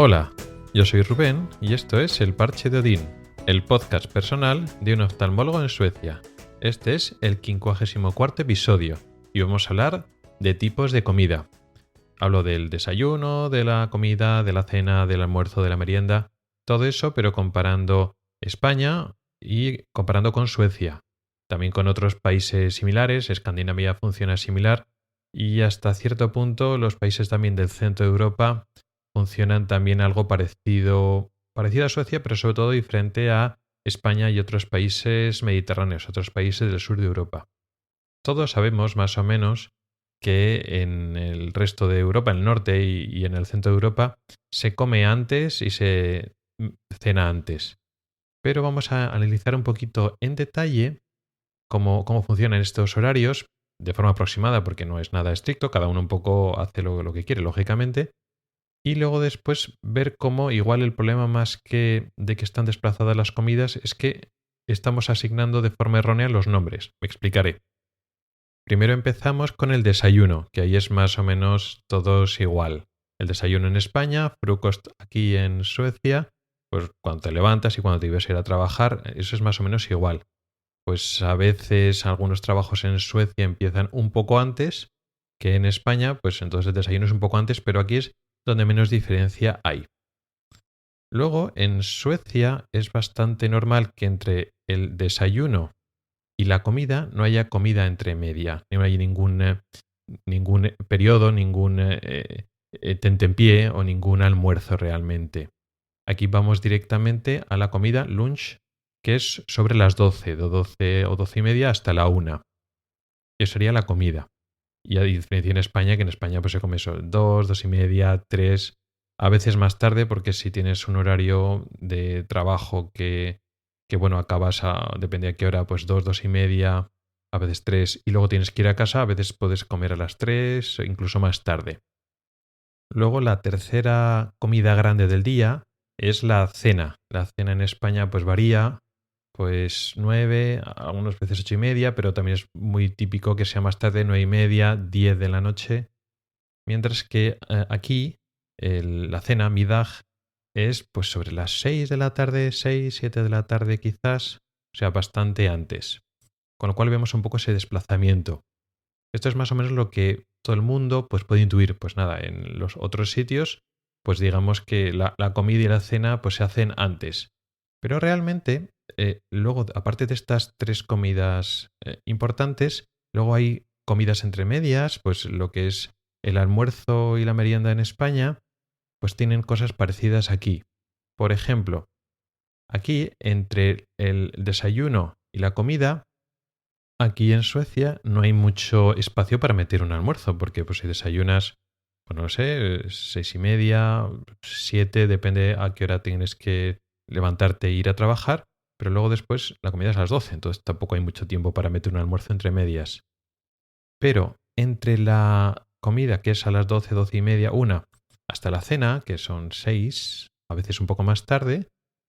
Hola, yo soy Rubén y esto es El Parche de Odín, el podcast personal de un oftalmólogo en Suecia. Este es el 54º episodio y vamos a hablar de tipos de comida. Hablo del desayuno, de la comida, de la cena, del almuerzo, de la merienda, todo eso, pero comparando España y comparando con Suecia. También con otros países similares, Escandinavia funciona similar y hasta cierto punto los países también del centro de Europa funcionan también algo parecido a Suecia, pero sobre todo diferente a España y otros países mediterráneos, otros países del sur de Europa. Todos sabemos más o menos que en el resto de Europa, en el norte y en el centro de Europa, se come antes y se cena antes. Pero vamos a analizar un poquito en detalle cómo funcionan estos horarios de forma aproximada, porque no es nada estricto, cada uno un poco hace lo que quiere, lógicamente. Y luego después ver cómo igual el problema más que de que están desplazadas las comidas es que estamos asignando de forma errónea los nombres. Me explicaré. Primero empezamos con el desayuno, que ahí es más o menos todos igual. El desayuno en España, frukost aquí en Suecia, pues cuando te levantas y cuando te ibas a ir a trabajar, eso es más o menos igual. Pues a veces algunos trabajos en Suecia empiezan un poco antes que en España, pues entonces el desayuno es un poco antes, pero aquí es donde menos diferencia hay. Luego, en Suecia es bastante normal que entre el desayuno y la comida no haya comida entre media, no hay ningún periodo, ningún tentempié o ningún almuerzo realmente. Aquí vamos directamente a la comida lunch, que es sobre las 12, de 12 o 12 y media hasta la 1. Eso sería la comida. Y a diferencia en España, que en España pues se come eso, 2, 2 y media, 3, a veces más tarde, porque si tienes un horario de trabajo que bueno, acabas depende a qué hora, pues 2, 2 y media, a veces 3, y luego tienes que ir a casa, a veces puedes comer a las 3, incluso más tarde. Luego la tercera comida grande del día es la cena. La cena en España pues varía, pues 9, algunas veces 8 y media, pero también es muy típico que sea más tarde, 9 y media, 10 de la noche. Mientras que aquí la cena, middag, es pues sobre las 6 de la tarde, 6, 7 de la tarde quizás, o sea, bastante antes. Con lo cual vemos un poco ese desplazamiento. Esto es más o menos lo que todo el mundo pues, puede intuir. Pues nada, en los otros sitios, pues digamos que la comida y la cena pues, se hacen antes. Pero realmente, luego, aparte de estas tres comidas importantes, luego hay comidas entre medias, pues lo que es el almuerzo y la merienda en España, pues tienen cosas parecidas aquí. Por ejemplo, aquí entre el desayuno y la comida, aquí en Suecia no hay mucho espacio para meter un almuerzo, porque pues si desayunas, pues no sé, 6 y media, 7, depende a qué hora tienes que levantarte e ir a trabajar, pero luego después la comida es a las 12, entonces tampoco hay mucho tiempo para meter un almuerzo entre medias. Pero entre la comida, que es a las 12, 12 y media, 1, hasta la cena, que son 6, a veces un poco más tarde,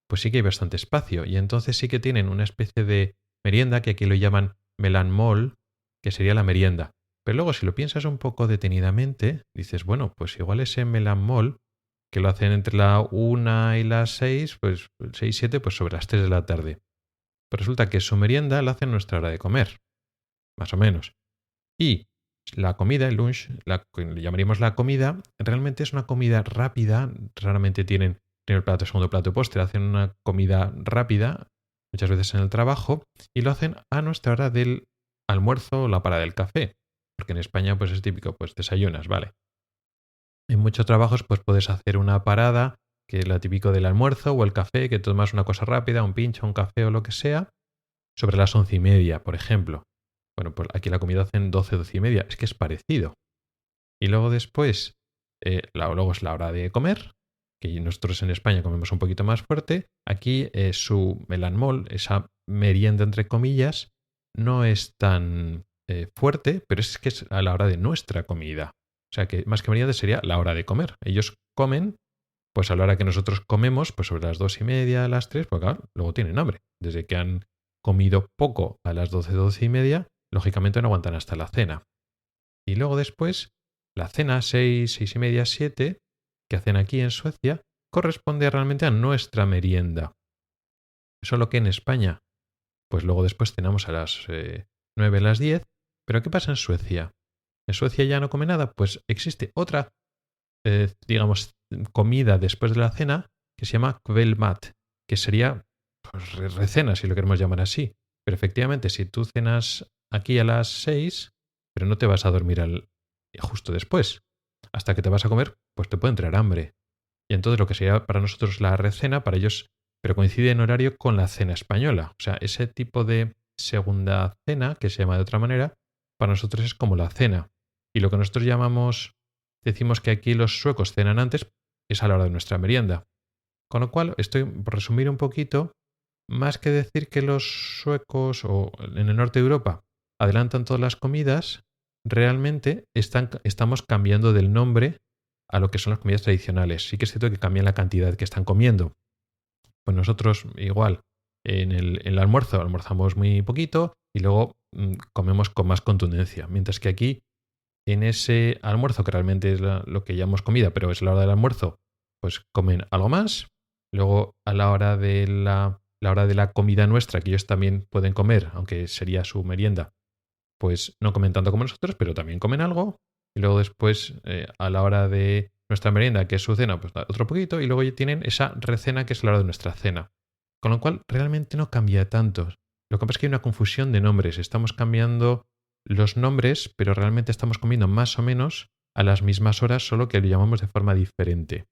pues sí que hay bastante espacio. Y entonces sí que tienen una especie de merienda, que aquí lo llaman mellanmål, que sería la merienda. Pero luego si lo piensas un poco detenidamente, dices, bueno, pues igual ese mellanmål, que lo hacen entre la 1 y las 6, pues 6, 7, pues sobre las 3 de la tarde. Pues resulta que su merienda la hacen a nuestra hora de comer, más o menos. Y la comida, el lunch, le llamaríamos la comida, realmente es una comida rápida. Raramente tienen primer plato, segundo plato, postre. Hacen una comida rápida, muchas veces en el trabajo, y lo hacen a nuestra hora del almuerzo o la parada del café. Porque en España pues es típico, pues desayunas, vale. En muchos trabajos pues puedes hacer una parada, que es la típico del almuerzo o el café, que tomas una cosa rápida, un pincho, un café o lo que sea, sobre las 11 y media, por ejemplo. Bueno, pues aquí la comida hacen 12, 12 y media. Es que es parecido. Y luego después, luego es la hora de comer, que nosotros en España comemos un poquito más fuerte. Aquí su mellanmål, esa merienda entre comillas, no es tan fuerte, pero es que es a la hora de nuestra comida. O sea que más que merienda sería la hora de comer. Ellos comen, pues a la hora que nosotros comemos, pues sobre las 2 y media, las 3, pues claro, luego tienen hambre. Desde que han comido poco a las 12, 12 y media, lógicamente no aguantan hasta la cena. Y luego después, la cena 6, 6 y media, 7, que hacen aquí en Suecia, corresponde realmente a nuestra merienda. Solo que en España, pues luego después cenamos a las 9, a las 10, pero ¿qué pasa en Suecia? ¿En Suecia ya no come nada? Pues existe otra, comida después de la cena que se llama kvällmat, que sería pues, recena, si lo queremos llamar así. Pero efectivamente, si tú cenas aquí a las 6, pero no te vas a dormir justo después, hasta que te vas a comer, pues te puede entrar hambre. Y entonces lo que sería para nosotros la recena, para ellos, pero coincide en horario con la cena española. O sea, ese tipo de segunda cena, que se llama de otra manera, para nosotros es como la cena. Y lo que nosotros decimos que aquí los suecos cenan antes, es a la hora de nuestra merienda. Con lo cual, por resumir un poquito, más que decir que los suecos o en el norte de Europa adelantan todas las comidas, realmente estamos cambiando del nombre a lo que son las comidas tradicionales. Sí que es cierto que cambian la cantidad que están comiendo. Pues nosotros igual en el almuerzo almorzamos muy poquito y luego comemos con más contundencia. Mientras que aquí, en ese almuerzo, que realmente es lo que llamamos comida, pero es la hora del almuerzo, pues comen algo más. Luego a la hora de la comida nuestra, que ellos también pueden comer, aunque sería su merienda, pues no comen tanto como nosotros, pero también comen algo. Y luego después, a la hora de nuestra merienda, que es su cena, pues otro poquito. Y luego ya tienen esa recena, que es la hora de nuestra cena. Con lo cual, realmente no cambia tanto. Lo que pasa es que hay una confusión de nombres. Estamos cambiando los nombres, pero realmente estamos comiendo más o menos a las mismas horas, solo que lo llamamos de forma diferente.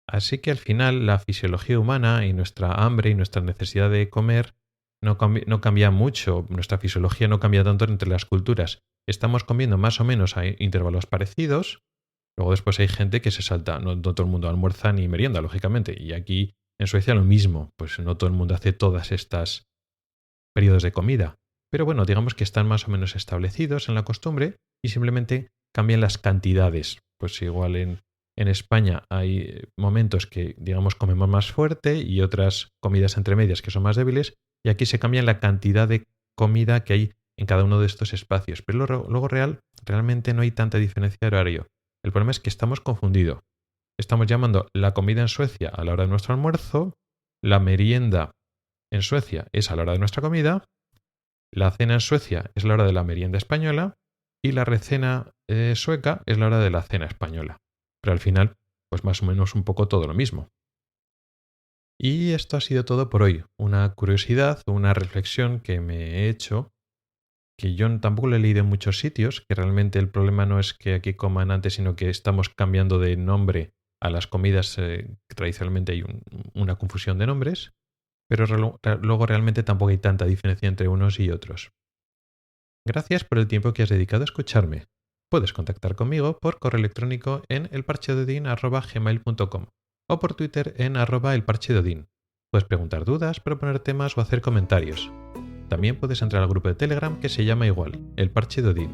Así que al final la fisiología humana y nuestra hambre y nuestra necesidad de comer no cambia mucho, nuestra fisiología no cambia tanto entre las culturas. Estamos comiendo más o menos a intervalos parecidos. Luego después hay gente que se salta, no todo el mundo almuerza ni merienda, lógicamente. Y aquí en Suecia lo mismo, pues no todo el mundo hace todas estas periodos de comida. Pero bueno, digamos que están más o menos establecidos en la costumbre y simplemente cambian las cantidades. Pues igual en España hay momentos que, digamos, comemos más fuerte y otras comidas entre medias que son más débiles, y aquí se cambia la cantidad de comida que hay en cada uno de estos espacios. Pero luego realmente no hay tanta diferencia de horario. El problema es que estamos confundidos. Estamos llamando la comida en Suecia a la hora de nuestro almuerzo, la merienda en Suecia es a la hora de nuestra comida, la cena en Suecia es la hora de la merienda española y la recena sueca es la hora de la cena española. Pero al final, pues más o menos un poco todo lo mismo. Y esto ha sido todo por hoy. Una curiosidad, una reflexión que me he hecho, que yo tampoco lo he leído en muchos sitios, que realmente el problema no es que aquí coman antes, sino que estamos cambiando de nombre a las comidas, que tradicionalmente hay una confusión de nombres, pero luego realmente tampoco hay tanta diferencia entre unos y otros. Gracias por el tiempo que has dedicado a escucharme. Puedes contactar conmigo por correo electrónico en elparchedodin@gmail.com o por Twitter en @elparchedodin. Puedes preguntar dudas, proponer temas o hacer comentarios. También puedes entrar al grupo de Telegram que se llama igual, El Parche de Odín.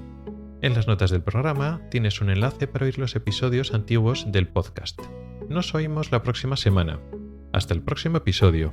En las notas del programa tienes un enlace para oír los episodios antiguos del podcast. Nos oímos la próxima semana. Hasta el próximo episodio.